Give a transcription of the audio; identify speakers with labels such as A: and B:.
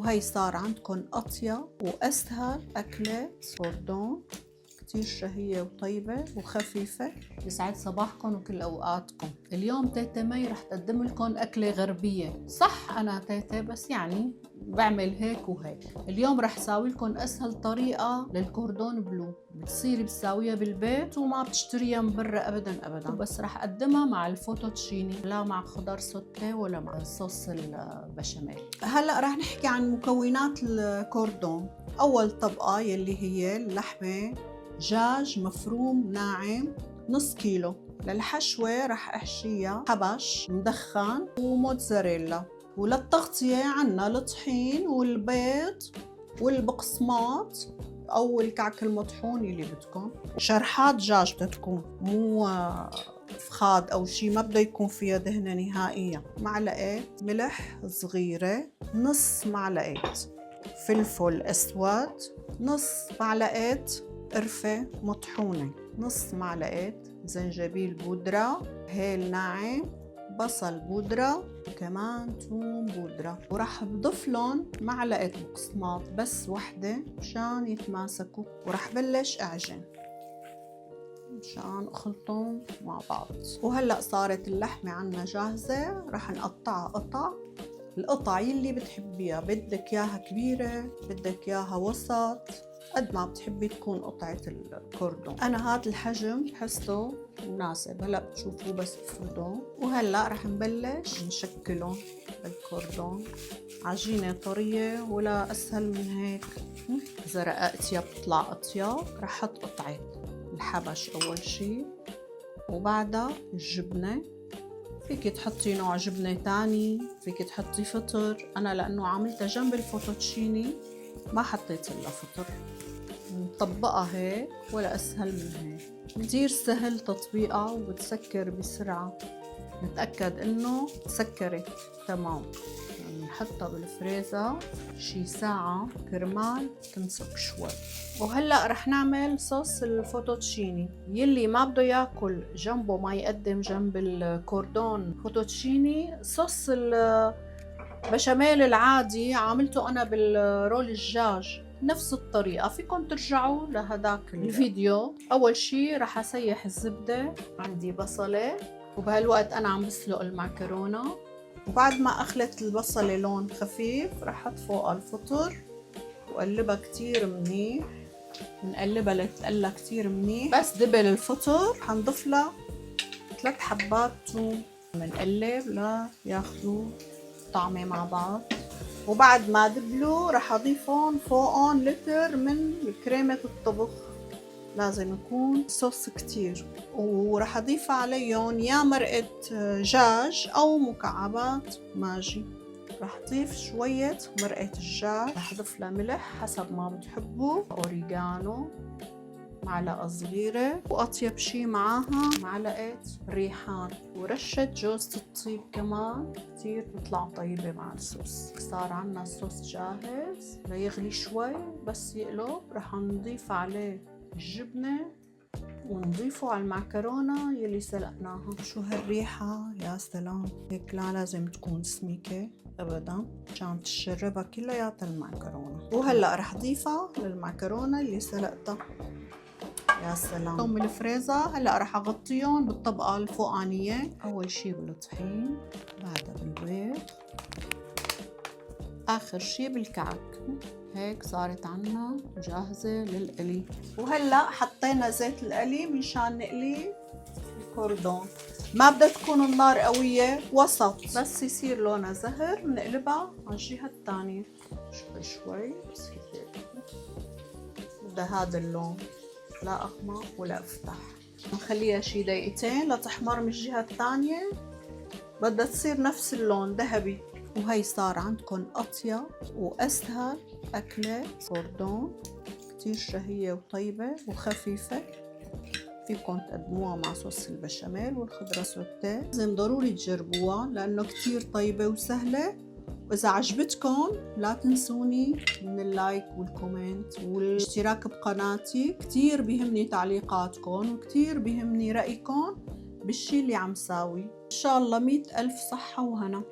A: وهي صار عندكم أطيب وأسهل أكلة كوردون، كتير شهية وطيبة وخفيفة. يسعد صباحكم وكل أوقاتكم. اليوم تيتا مي رح تقدم لكم أكلة غربية. صح أنا تيتا بس يعني بعمل هيك وهيك. اليوم رح ساوي لكم أسهل طريقة للكوردون بلو، بتصيري بتساويها بالبيت وما بتشتريها من برا أبدا أبدا، بس رح أقدمها مع الفوتوتشيني، لا مع خضار سوتيه ولا مع صوص البشاميل. هلأ رح نحكي عن مكونات الكوردون. أول طبقة يلي هي اللحمة دجاج مفروم ناعم نص كيلو. للحشوة رح أحشيها حبش مدخن وموتزاريلا. وللتغطية عنا الطحين والبيض والبقسماط أو الكعك المطحون اللي بدكم. شرحات دجاج بدها تكون، مو فخاد أو شي، ما بده يكون فيها دهنة نهائيا. معلقة ملح صغيرة، نص معلقة فلفل أسود، نص معلقة قرفة مطحونة، نص معلقة زنجبيل بودرة، هيل ناعم، بصل بودرة، وكمان ثوم بودرة. ورح بضيف لهم معلقة بقسماط بس وحدة مشان يتماسكوا. ورح بلش أعجن مشان أخلطهم مع بعض. وهلأ صارت اللحمة عنا جاهزة، رح نقطعها قطع. القطع يلي بتحبيها، بدك ياها كبيرة، بدك ياها وسط، قد ما بتحبي تكون قطعة الكوردون. أنا هذا الحجم حسه مناسب. هلأ بتشوفوه بس بفردوه. وهلأ رح نبلش نشكلهم بالكوردون. عجينة طرية ولا أسهل من هيك. إذا رققتيها بتطلع أطيب. رح أحط قطعة الحبش أول شي، وبعدها الجبنة. فيك تحطي نوع جبنة تاني، فيك تحطي فطر. أنا لأنه عاملتها جنب الفوتوتشيني ما حطيت إلا فطر. نطبقها هيك ولا أسهل من هيك. كتير سهل تطبيقها وبتسكر بسرعة. نتأكد إنه سكرت تمام. يعني نحطها بالفريزر شي ساعة كرمال تمسك شوي. وهلأ رح نعمل صوص الفوتوتشيني. يلي ما بده ياكل جنبه ما يقدم جنب الكوردون فوتوتشيني. صوص البشاميل العادي عاملته أنا بالرول الدجاج نفس الطريقة. فيكم ترجعوا لهداك الفيديو. أول شي رح أسيح الزبدة. عندي بصلة، وبهالوقت أنا عم بسلق المعكرونة. وبعد ما أخلت البصلة لون خفيف رح أحط فوقها الفطر وقلبها كتير منيح. بنقلبها لتقلى كتير منيح. بس دبل الفطر حنضيف لها 3 حبات ثوم. بنقلب لياخدوا طعمة مع بعض. وبعد ما دبلوا رح أضيفهم فوقهم لتر من كريمة الطبخ. لازم يكون صوص كتير. ورح أضيف عليهم يا مرقة دجاج أو مكعبات ماجي. رح أضيف شوية مرقة الدجاج، رح أضيف لها ملح حسب ما بتحبوا، أوريجانو معلقة صغيرة، وأطيب شي معاها معلقة ريحان ورشة جوز الطيب كمان. كتير بتطلع طيبة مع الصوص. صار عنا الصوص جاهز ليغلي شوي. بس يقلب رح نضيف عليه الجبنة ونضيفه على المعكرونة يلي سلقناها. شو هالريحة يا سلام. هيك لا لازم تكون سميكة ابدا عشان تشربها كلياتها المعكرونة. وهلا رح ضيفها للمعكرونة اللي سلقتها. يا سلام. من الفريزر. هلا رح اغطيهم بالطبقة الفوقانية. اول شي بالطحين، بعدها بالبيض، اخر شي بالكعك. هيك صارت عنا جاهزة للقلي. وهلأ حطينا زيت القلي مشان نقلي الكوردون. ما بدها تكون النار قوية، وسط، بس يصير لونها زهر بنقلبها على الجهة الثانية شوي شوي. بس هيك بدها هذا اللون، لا أغمق ولا أفتح. نخليها شي دقيقتين لتحمر من الجهة الثانية. بدها تصير نفس اللون ذهبي. وهي صار عندكم أطيب وأسهل أكلة كوردون، كتير شهية وطيبة وخفيفة. فيكم تقدموها مع صوص البشاميل والخضرة سوتيه. لازم ضروري تجربوها لأنه كتير طيبة وسهلة. وإذا عجبتكم لا تنسوني من اللايك والكومنت والاشتراك بقناتي. كتير بيهمني تعليقاتكم وكتير بيهمني رأيكم بالشي اللي عم ساوي. إن شاء الله 100 ألف صحة وهنا.